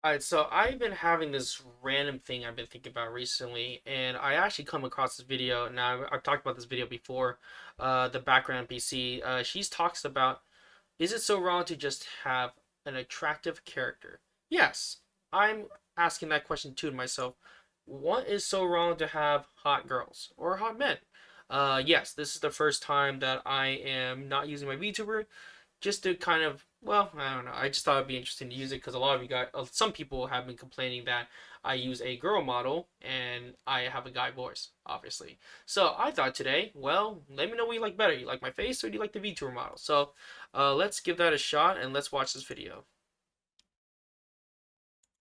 Alright, so I've been having this random thing I've been thinking about recently, and I actually come across this video. Now, I've talked about this video before. The background PC. She talks about, is it so wrong to just have an attractive character? Yes, I'm asking that question too to myself. What is so wrong to have hot girls or hot men? Yes, this is the first time that I am not using my VTuber just to kind of, well, I don't know. I just thought it'd be interesting to use it because a lot of you guys, some people have been complaining that I use a girl model and I have a guy voice, obviously. So I thought today, well, let me know what you like better. You like my face or do you like the VTuber model? So let's give that a shot and let's watch this video.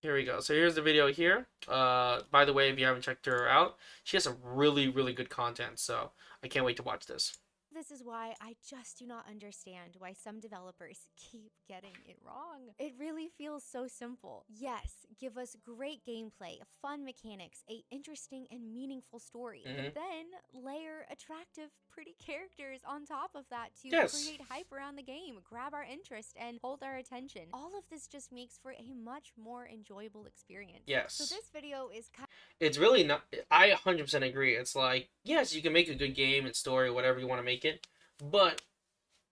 Here we go. So here's the video here. By the way, if you haven't checked her out, she has some really, really good content. So I can't wait to watch this. This is why I just do not understand why some developers keep getting it wrong. It really feels so simple. Yes, give us great gameplay, fun mechanics, a interesting and meaningful story. Mm-hmm. Then layer attractive, pretty characters on top of that to Yes. create hype around the game, grab our interest, and hold our attention. All of this just makes for a much more enjoyable experience. So Yes. this video is kind It's really not. I 100% agree. It's like, yes, you can make a good game and story, whatever you want to make it, but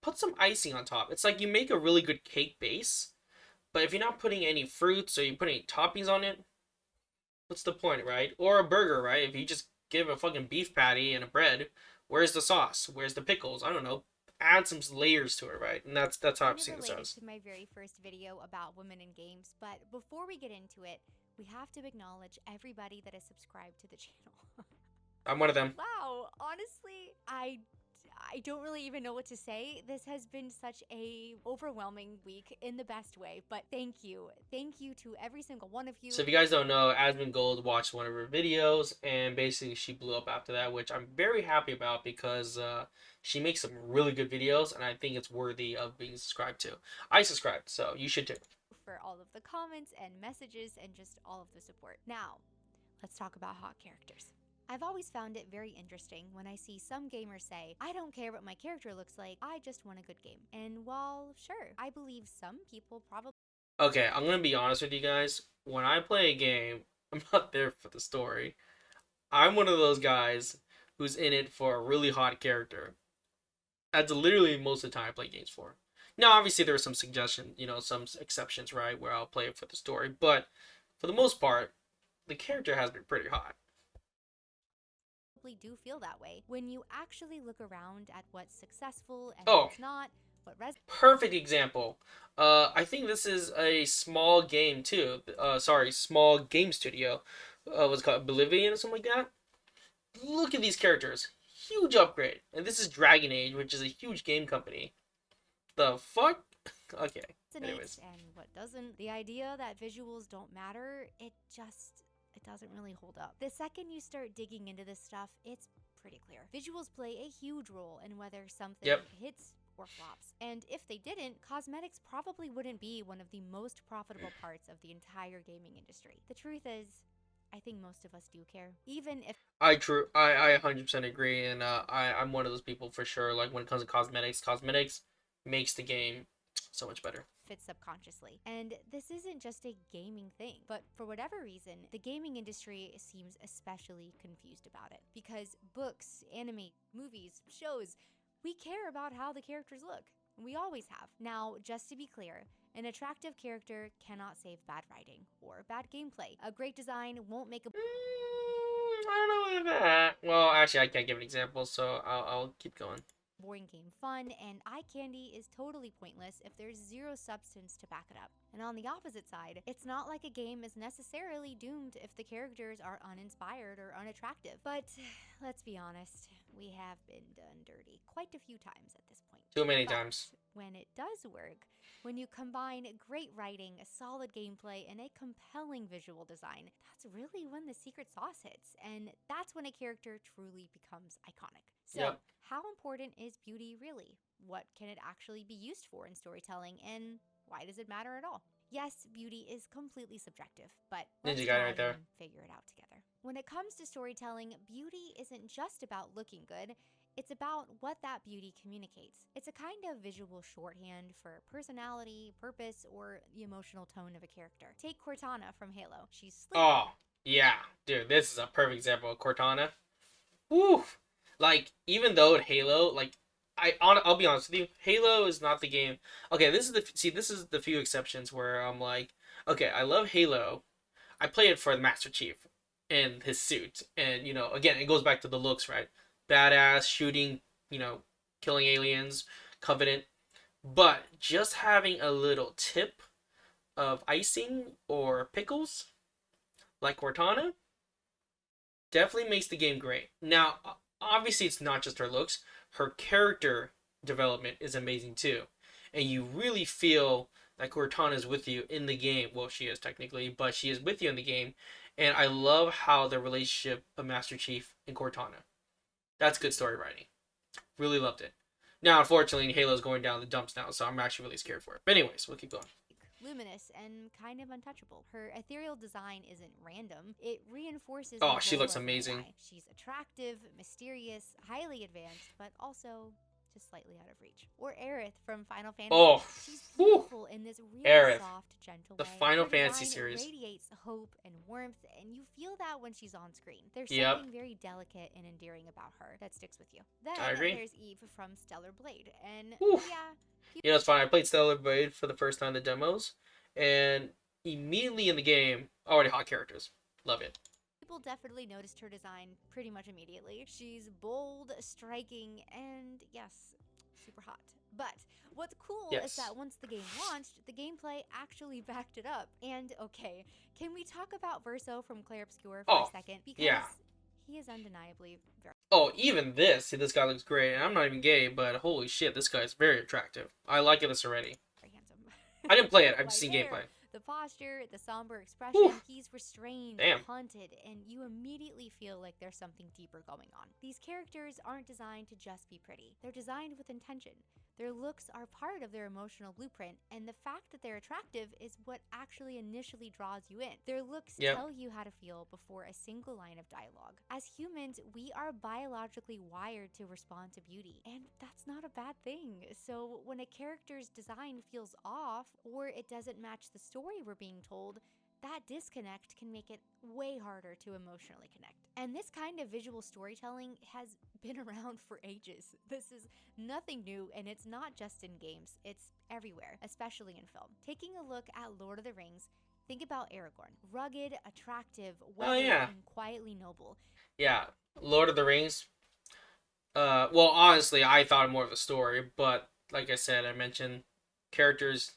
put some icing on top. It's like you make a really good cake base, but if you're not putting any fruits or you put any toppings on it, what's the point, right? Or a burger, right? If you just give a fucking beef patty and a bread, where's the sauce? Where's the pickles? I don't know. Add some layers to it, right? And that's how I've of seen this related as. to my very first video about women in games, but before we get into it, we have to acknowledge everybody that is subscribed to the channel. I'm one of them. Wow, honestly, I don't really even know what to say. This has been such a overwhelming week in the best way, but thank you. Thank you to every single one of So you. if you guys don't know, Asmon Gold watched one of her videos, and basically she blew up after that, which I'm very happy about because she makes some really good videos, and I think it's worthy of being subscribed to. I subscribed, so you should too. For all of the comments and messages and just all of the support. Now, let's talk about hot characters. I've always found it very interesting when I see some gamers say, I don't care what my character looks like, I just want a good game. And while, sure, I believe some people probably Okay, I'm gonna be honest with you guys. When I play a game, I'm not there for the story. I'm one of those guys who's in it for a really hot character. That's literally most of the time I play games for. Now, obviously, there are some suggestions, some exceptions, right, where I'll play it for the story, but for the most part, the character has been pretty hot. do feel that way. When you actually look around at what's successful and Oh, what's not, what perfect example. I think this is a small game too. Sorry, small game studio. Was it called Oblivion or something like that. Look at these characters. Huge upgrade. And this is Dragon Age, which is a huge game company. The fuck? Okay. resonates Anyways. and what doesn't. The idea that visuals don't matter, it doesn't really hold up. The second you start digging into this stuff, it's pretty clear. Visuals play a huge role in whether something Yep. hits or flops. And if they didn't, cosmetics probably wouldn't be one of the most profitable parts of the entire gaming industry. The truth is, I think most of us do care. Even if I 100% agree, and I'm one of those people for sure. Like when it comes to cosmetics makes the game so much better. fit subconsciously. And this isn't just a gaming thing, but for whatever reason, the gaming industry seems especially confused about it. Because books, anime, movies, shows, we care about how the characters look. We always have. Now, just to be clear, an attractive character cannot save bad writing or bad gameplay. A great design won't make a I don't know about that. Well, actually, I can't give an example, so I'll keep going. boring game fun, and eye candy is totally pointless if there's zero substance to back it up. And on the opposite side, it's not like a game is necessarily doomed if the characters are uninspired or unattractive. But let's be honest, we have been done dirty quite a few times at this point. Too many But times. when it does work, when you combine great writing, a solid gameplay, and a compelling visual design, that's really when the secret sauce hits. And that's when a character truly becomes iconic. So, Yep. how important is beauty really? What can it actually be used for in storytelling, and why does it matter at all? Yes, beauty is completely subjective, but let's Ninja guy try right there. and figure it out together. When it comes to storytelling, beauty isn't just about looking good, It's about what that beauty communicates. It's a kind of visual shorthand for personality, purpose, or the emotional tone of a character. Take Cortana from Halo. She's sleek. Oh, yeah. Dude, this is a perfect example of Cortana. Woo! Like, even though in Halo, like, I'll be honest with you, Halo is not the game. Okay, this is the few exceptions where I'm like, okay, I love Halo. I play it for the Master Chief and his suit, and again, it goes back to the looks, right? Badass shooting, you know, killing aliens, Covenant, but just having a little tip of icing or pickles like Cortana definitely makes the game great. Now, obviously, it's not just her looks; her character development is amazing too, and you really feel that Cortana is with you in the game. Well, she is technically, but she is with you in the game, and I love how the relationship of Master Chief and Cortana. That's good story writing. Really loved it. Now, unfortunately, Halo's going down the dumps now, so I'm actually really scared for it. But anyways, we'll keep going. Luminous and kind of untouchable. Her ethereal design isn't random, it reinforces Oh, her she role looks as an amazing. ally. She's attractive, mysterious, highly advanced, but also just slightly out of reach. Or Aerith from Final Fantasy. Oh, She's whew. beautiful in this really Aerith, soft, gentle the way. Final Her Fantasy design series. radiates hope and warmth, and you feel that when she's on screen. There's Yep, something very delicate and endearing about her that sticks with you. Then I agree. there's Eve from Stellar Blade, and Oof. yeah, It's fine. I played Stellar Blade for the first time, the demos, and immediately in the game, already hot characters. Love it. people definitely noticed her design pretty much immediately. She's bold, striking, and yes, super hot. But what's cool is Yes. that once the game launched, the gameplay actually backed it up. And okay, can we talk about Verso from Clair Obscur for a Oh, second? Because yeah. he is undeniably very Oh, even this. See, this guy looks great, and I'm not even gay, but holy shit, this guy's very attractive. I like this already. handsome. I didn't play it. I've just White seen hair, gameplay. the posture, the somber expression, Whew. he's restrained, Damn. haunted, and you immediately feel like there's something deeper going on. These characters aren't designed to just be pretty, they're designed with intention. Their looks are part of their emotional blueprint, and the fact that they're attractive is what actually initially draws you in. Their looks Yep. tell you how to feel before a single line of dialogue. As humans, we are biologically wired to respond to beauty, and that's not a bad thing. So when a character's design feels off or it doesn't match the story we're being told, that disconnect can make it way harder to emotionally connect. And this kind of visual storytelling has been around for ages. This is nothing new, and it's not just in games, it's everywhere, especially in film. Taking a look at Lord of the Rings, think about Aragorn. Rugged, attractive, Oh, weathered, yeah. and quietly noble. Yeah. Lord of the Rings. Well, honestly, I thought more of the story, but like I said, I mentioned characters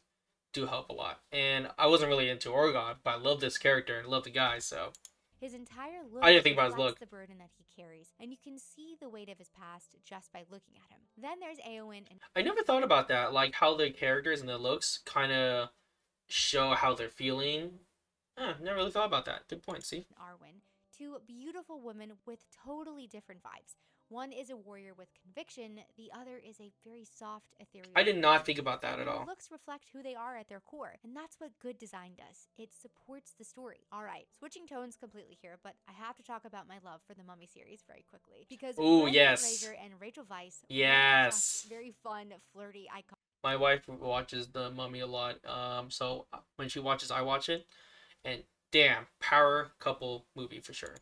do help a lot. And I wasn't really into Orgoth, but I love this character and love the guy, so His entire I look didn't think about his reflects look. the burden that he carries, and you can see the weight of his past just by looking at him. Then there's Eowyn and I never thought about that, like how the characters and the looks kind of show how they're feeling. Never really thought about that. Good point. See? Arwen, two beautiful women with totally different vibes. One is a warrior with conviction, the other is a very soft, ethereal. I did not think about that And at their all. looks reflect who they are at their core, and that's what good design does. It supports the story. All right, switching tones completely here, but I have to talk about my love for the Mummy series very quickly because Ooh, Brendan yes. Fraser and Rachel Weisz were Yes. just very fun, flirty, iconic. My wife watches The Mummy a lot. So when she watches, I watch it. And damn, power couple movie for sure.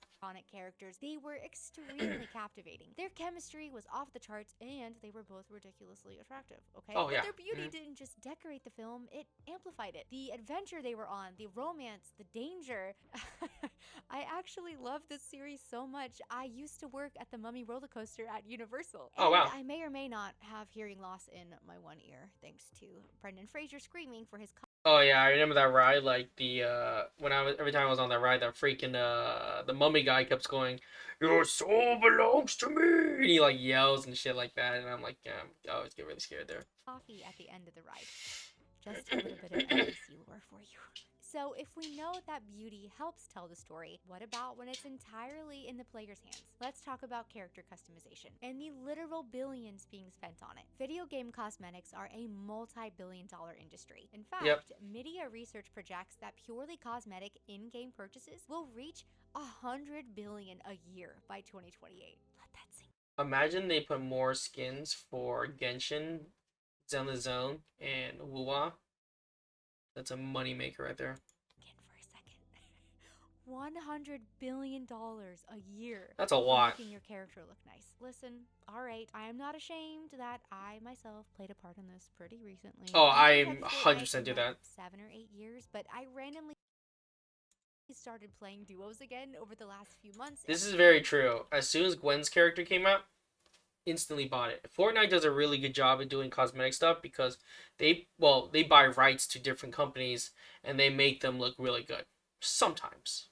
Characters, they were extremely captivating. Their chemistry was off the charts and they were both ridiculously attractive, okay? Oh, But yeah. their beauty didn't just decorate the film, it amplified it. The adventure they were on, the romance, the danger. I actually love this series so much. I used to work at the Mummy roller coaster at Universal. Oh, And wow. I may or may not have hearing loss in my one ear thanks to Brendan Fraser screaming for his Oh yeah, I remember that ride. Like the when I was every time I was on that ride, that freaking the mummy guy kept going, "Your soul belongs to me," and he like yells and shit like that, and I'm like, yeah, I always get really scared there. coffee at the end of the ride. Just a little bit of NBC lore for you. So, if we know that beauty helps tell the story, what about when it's entirely in the player's hands? Let's talk about character customization and the literal billions being spent on it. Video game cosmetics are a multi-billion-dollar industry. In fact, Yep. Media Research projects that purely cosmetic in-game purchases will reach $100 billion a year by 2028. Let that sink. Imagine they put more skins for Genshin, Zenless Zone, and Wuwa. That's a money maker right there. Again for a second. $100 billion a year That's a for lot. making your character look nice. Listen, all right, I am not ashamed that I myself played a part in this pretty recently. Oh, I haven't I'm touched Fortnite 100% in do like that. 7 or 8 years, but I randomly started playing duos again over the last few months. This is very true. As soon as Gwen's character came out, instantly bought it. Fortnite does a really good job of doing cosmetic stuff because they buy rights to different companies and they make them look really good sometimes.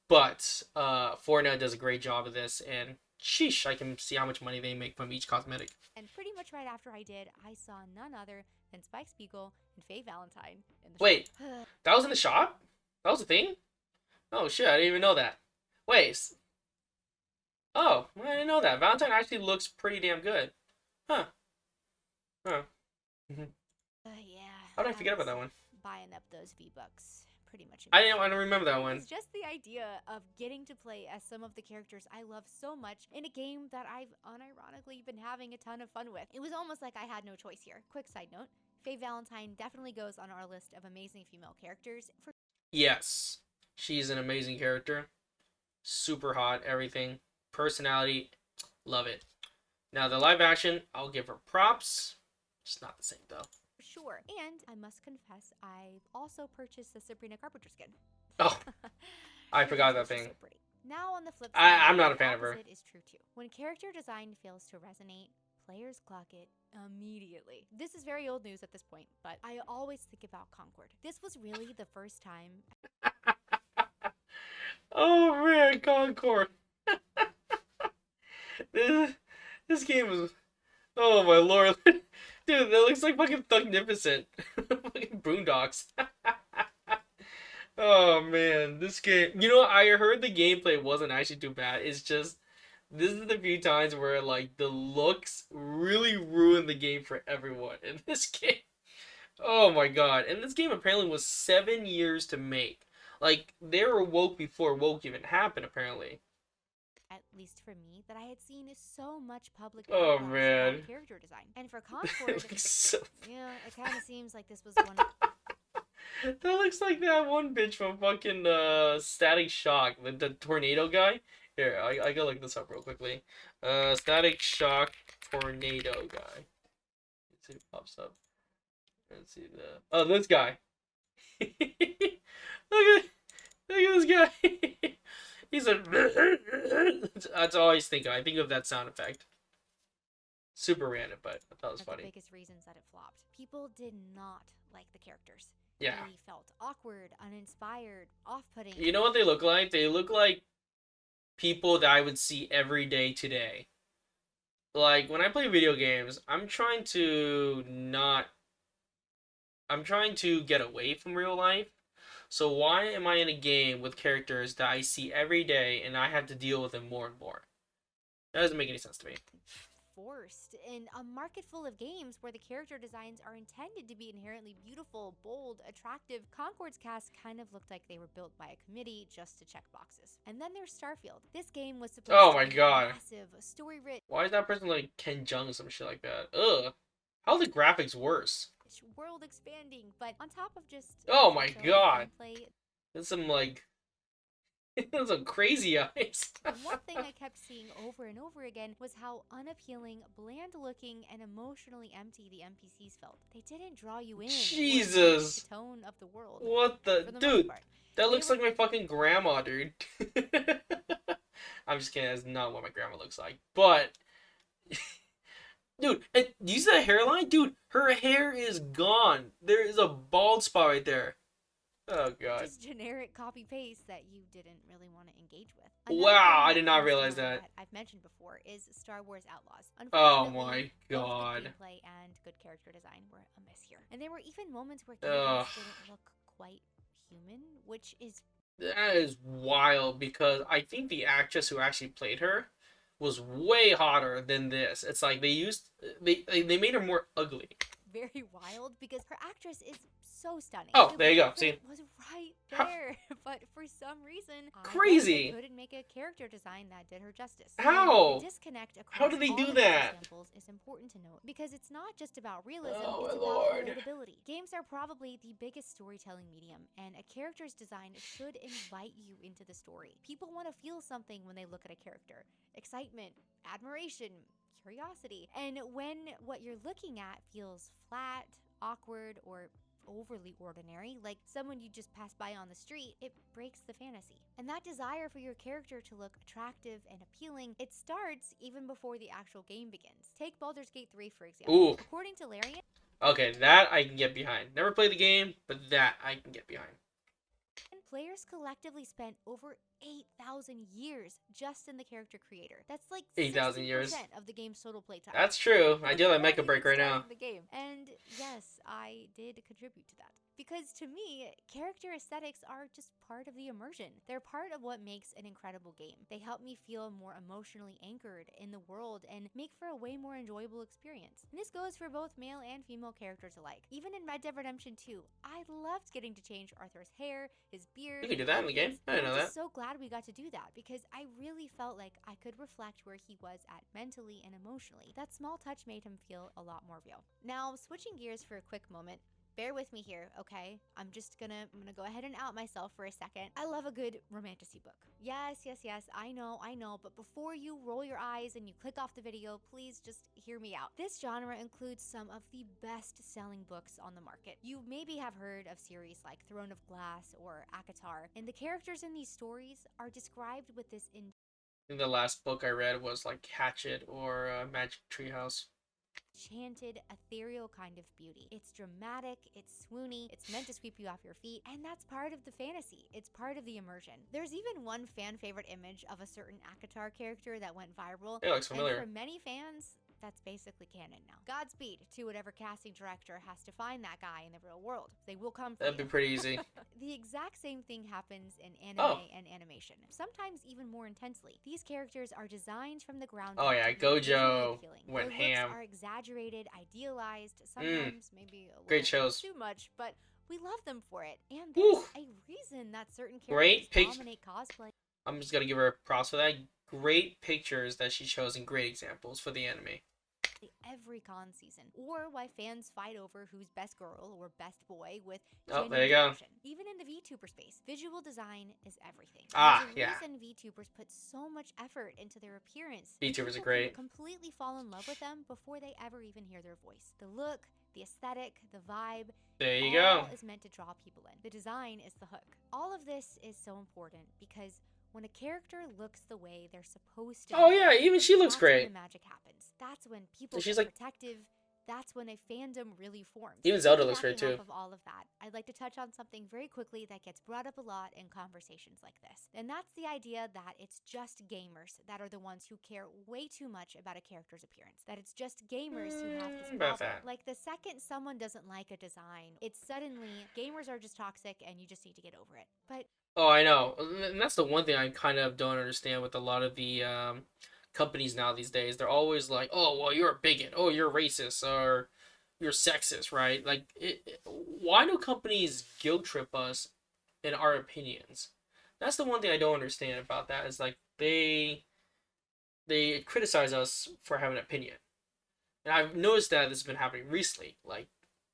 But Fortnite does a great job of this, and sheesh, I can see how much money they make from each cosmetic. And pretty much right after I did, I saw none other than Spike Spiegel and Faye Valentine in the Wait, shop. that was in the shop? That was a thing? Oh shit, I didn't even know that. Wait. Oh, I didn't know that. Valentine actually looks pretty damn good. Huh. Huh. Yeah. How did I forget about that one? Buying up those V-Bucks pretty much. I don't remember that one. It's just the idea of getting to play as some of the characters I love so much in a game that I've unironically been having a ton of fun with. It was almost like I had no choice here. Quick side note, Faye Valentine definitely goes on our list of amazing female characters. Yes. She's an amazing character. Super hot, everything. Personality, love it. Now the live action, I'll give her props. It's not the same though. Sure. And I must confess, I also purchased the Sabrina Carpenter skin. Oh, I forgot that thing. So pretty. Now on the flip side, I'm not a fan of her. It is true too. When character design fails to resonate, players clock it immediately. This is very old news at this point, but I always think about Concord. This was really the first time. Oh man, Concord. this game was. Oh my lord, dude, that looks like fucking Thugnificent, fucking Boondocks. Oh man, this game. You know, I heard the gameplay wasn't actually too bad. It's just this is the few times where like the looks really ruin the game for everyone in this game. Oh my god! And this game apparently was 7 years to make. Like they were woke before woke even happened. Apparently. At least for me, that I had seen so much public Oh backlash man. about character design. And for Concord, So... yeah, it kind of seems like this was one of that looks like that one bitch from fucking Static Shock, the tornado guy. Here, I gotta look this up real quickly. Static Shock tornado guy. Let's see if it pops up. Let's see the. Oh, this guy. look at this guy. He's a. That's all I always think of. I think of that sound effect. Super random, but I thought it was funny. the biggest reasons that it flopped. People did not like the characters. Yeah. They felt awkward, uninspired, off-putting. You know what they look like? They look like people that I would see every day today. Like, when I play video games, I'm trying to get away from real life. So why am I in a game with characters that I see every day and I have to deal with them more and more? That doesn't make any sense to me. Forced in a market full of games where the character designs are intended to be inherently beautiful, bold, attractive. Concord's cast kind of looked like they were built by a committee just to check boxes. And then there's Starfield. This game was supposed Oh to my be god. massive, story-rich. Why is that person like Ken Jeong or some shit like that? Ugh. How are the graphics worse? World expanding, but on top of just oh my god, gameplay, that's some like that's some crazy eyes. one thing I kept seeing over and over again was how unappealing, bland-looking, and emotionally empty the NPCs felt. They didn't draw you in. Jesus. The tone of the world. What the dude? That looks like my fucking grandma, dude. I'm just kidding. That's not what my grandma looks like, but. Dude, and do you see that hairline? Dude, her hair is gone. There is a bald spot right there. Oh, God. Just generic copy-paste that you didn't really want to engage with. Wow, I did not realize that. I've mentioned before is Star Wars Outlaws. Oh, my God. Both the gameplay and good character design were a miss here. And there were even moments where characters didn't look quite human, which is... That is wild, because I think the actress who actually played her was way hotter than this. It's like they made her more ugly. Very wild, because her actress is so stunning. Oh, there you go. See, it was right there. But for some reason, I guess they Crazy. couldn't make a character design that did her justice. And the How? disconnect How across do they all do of these that? examples is important to note because it's not just about realism, Oh it's my about lord. relatability. Games are probably the biggest storytelling medium, and a character's design should invite you into the story. People want to feel something when they look at a character: excitement, admiration, curiosity. And when what you're looking at feels flat, awkward, or overly ordinary, like someone you just pass by on the street, it breaks the fantasy. And that desire for your character to look attractive and appealing, it starts even before the actual game begins. Take Baldur's Gate 3, for example. Ooh. According to Larian, Okay, that I can get behind. Never played the game, but that I can get behind. players collectively spent over 8,000 years just in the character creator. That's like 8,000 60% years. of the game's total playtime. That's true. I do like Before Mecha even Break right starting now. the game. And yes, I did contribute to that. Because to me, character aesthetics are just part of the immersion. They're part of what makes an incredible game. They help me feel more emotionally anchored in the world and make for a way more enjoyable experience. And this goes for both male and female characters alike. Even in Red Dead Redemption 2, I loved getting to change Arthur's hair, his beard, You can do that in the game? I and didn't I'm know that. just so glad we got to do that because I really felt like I could reflect where he was at mentally and emotionally. That small touch made him feel a lot more real. Now, switching gears for a quick moment, bear with me here, okay? I'm gonna go ahead and out myself for a second. I love a good romantasy book. Yes, I know, but before you roll your eyes and you click off the video, please just hear me out. This genre includes some of the best-selling books on the market. You maybe have heard of series like Throne of Glass or Akatar, and the characters in these stories are described with this I think the last book I read was like Hatchet or Magic Treehouse. enchanted, ethereal kind of beauty. It's dramatic, it's swoony, it's meant to sweep you off your feet, and that's part of the fantasy. It's part of the immersion. There's even one fan favorite image of a certain Akatar character that went viral, It looks and familiar. for many fans, that's basically canon now. Godspeed to whatever casting director has to find that guy in the real world. They will come for That'd you. be pretty easy. The exact same thing happens in anime Oh. and animation, sometimes even more intensely. These characters are designed from the ground Oh up yeah, to be visually Gojo appealing. went Their ham. looks are exaggerated, idealized, sometimes maybe a Great little shows. too much, but we love them for it. And Woo. there's a reason that certain Great characters dominate cosplay. I'm just gonna give her props for that. Great pictures that she chose and great examples for the anime. Every con season, or why fans fight over who's best girl or best boy with Oh, genuine there you go. devotion. Even in the VTuber space, visual design is everything. Ah, There's a yeah. reason VTubers put so much effort into their appearance. VTubers are People great. can completely fall in love with them before they ever even hear their voice. The look, the aesthetic, the vibe, There you all go. is meant to draw people in. The design is the hook. All of this is so important because when a character looks the way they're supposed to Oh be, yeah, even she looks that's great. when the magic happens. That's when people She's get like, protective. That's when a fandom really forms. even Zelda looks great Piggybacking too. off of all of that, I'd like to touch on something very quickly that gets brought up a lot in conversations like this. And that's the idea that it's just gamers that are the ones who care way too much about a character's appearance. That it's just gamers who have this About problem. that. Like the second someone doesn't like a design, it's suddenly gamers are just toxic and you just need to get over it. But Oh, I know. And that's the one thing I kind of don't understand with a lot of the companies now these days. They're always like, "Oh, well, you're a bigot. Oh, you're racist or you're sexist," right? Like, why do companies guilt trip us in our opinions? That's the one thing I don't understand about that. Is like they criticize us for having an opinion, and I've noticed that this has been happening recently. Like,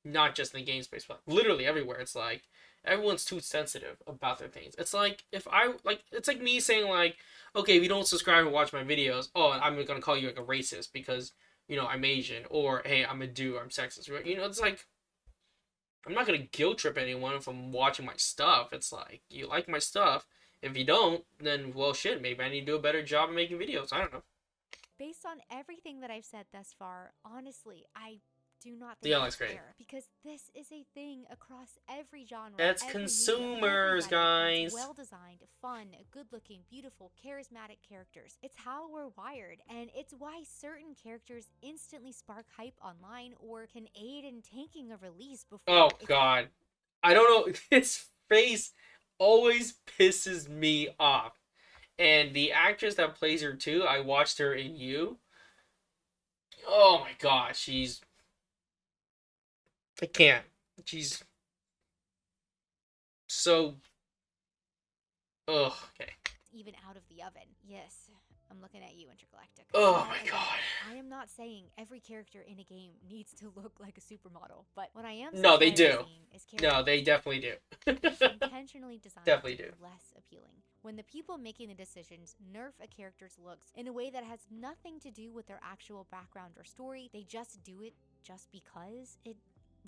not just in the game space, but literally everywhere. It's like everyone's too sensitive about their things. It's like if I like, it's like me saying like, okay, if you don't subscribe and watch my videos, oh, I'm gonna call you like a racist because I'm Asian, or hey, I'm a dude, I'm sexist. Right? It's like I'm not gonna guilt trip anyone from watching my stuff. It's like you like my stuff. If you don't, then well, shit, maybe I need to do a better job of making videos. I don't know. based on everything that I've said thus far, honestly, I do not think Leon it's looks great. fair because this is a thing across every genre. It's every consumers, medium. Everybody guys. wants well-designed, fun, good-looking, beautiful, charismatic characters. It's how we're wired, and it's why certain characters instantly spark hype online or can aid in tanking a release before. Oh God, I don't know. His face always pisses me off. And the actress that plays her too, I watched her in You. Oh my God, I can't. She's so Ugh. Okay. even out of the oven. Yes, I'm looking at you, Intergalactic. Oh Now, my again, god. I am not saying every character in a game needs to look like a supermodel, but what I am No, they do. suggesting is characters No, they definitely do. intentionally designed Definitely to do. be less appealing. When the people making the decisions nerf a character's looks in a way that has nothing to do with their actual background or story, they just do it just because, it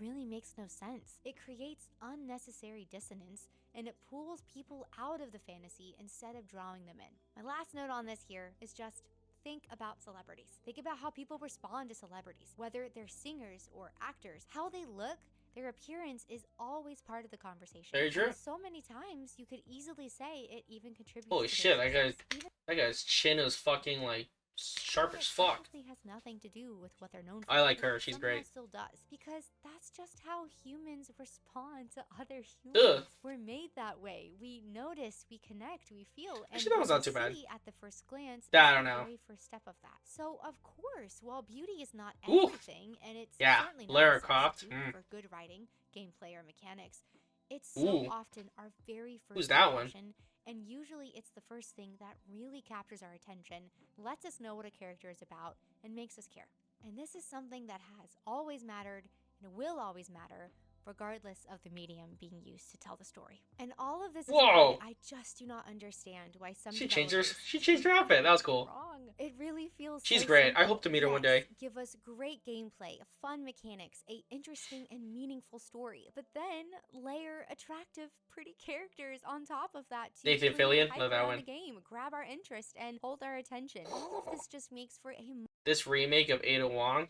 really makes no sense. It creates unnecessary dissonance and it pulls people out of the fantasy instead of drawing them in. My last note on this here is just think about celebrities. Think about how people respond to celebrities, whether they're singers or actors. How they look, their appearance is always part of the conversation. Very true. And so many times you could easily say it even contributes Holy to shit, their success. Even that guy's chin is fucking like sharp though as it fuck. technically has nothing to do with what they're known for. I like It her. She's somehow great. still does. Because that's just how humans respond to other Ugh. humans. We're made that way. We notice, we connect, we feel. And Actually, that was what not too we bad. see at the first glance I is don't the know. very first step of that. So, of course, while beauty is not Ooh. everything, and it's Yeah, certainly not Lara a Croft. substitute for good writing, gameplay, or mechanics, it's so Ooh. often our very first Who's that one? impression, and usually it's the first thing that really captures our attention, lets us know what a character is about, and makes us care. And this is something that has always mattered and will always matter, regardless of the medium being used to tell the story. And all of this is Whoa. why I just do not understand why some She changed her developers outfit. That was cool. wrong. It really feels She's so great. simple. I hope to meet her one day. Give us great gameplay, fun mechanics, a interesting and meaningful story, but then layer attractive, pretty characters on top of that to Nathan create Fillion. hype Love that around one. the game, grab our interest, and hold our attention. All of this just makes for a This remake of Ada Wong,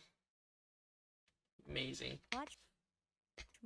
amazing. much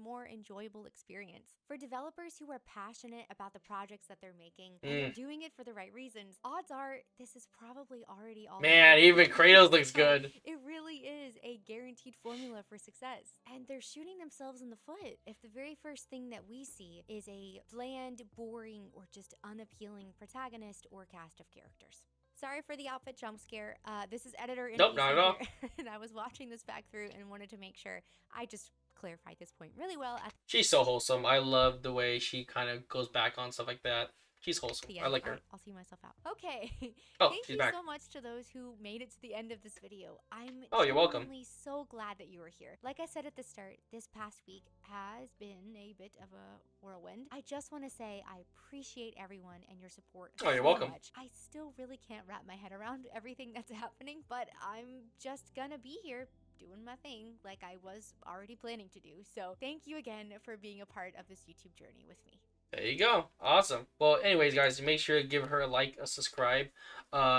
more enjoyable experience. For developers who are passionate about the projects that they're making and they're doing it for the right reasons, odds are this is probably already all. Man, even Kratos looks good. It really is a guaranteed formula for success. And they're shooting themselves in the foot if the very first thing that we see is a bland, boring, or just unappealing protagonist or cast of characters. Sorry for the outfit jump scare. This is editor in Nope, not at all. and I was watching this back through and wanted to make sure I just clarified this point really well. She's so wholesome. I love the way she kind of goes back on stuff like that. She's wholesome. I like her. I'll see myself out. Okay. Oh, Thank she's you back. so much to those who made it to the end of this video. I'm you're welcome. genuinely so glad that you were here. Like I said at the start, this past week has been a bit of a whirlwind. I just want to say I appreciate everyone and your support You're so welcome. much. I still really can't wrap my head around everything that's happening, but I'm just gonna be here doing my thing like I was already planning to do. So thank you again for being a part of this YouTube journey with me. There you go. Awesome. Well, anyways, guys, make sure to give her a like, a subscribe.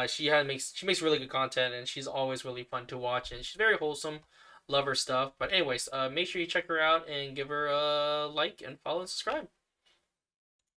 She makes really good content, and she's always really fun to watch, and she's very wholesome. Love her stuff. But anyways, make sure you check her out and give her a like and follow and subscribe.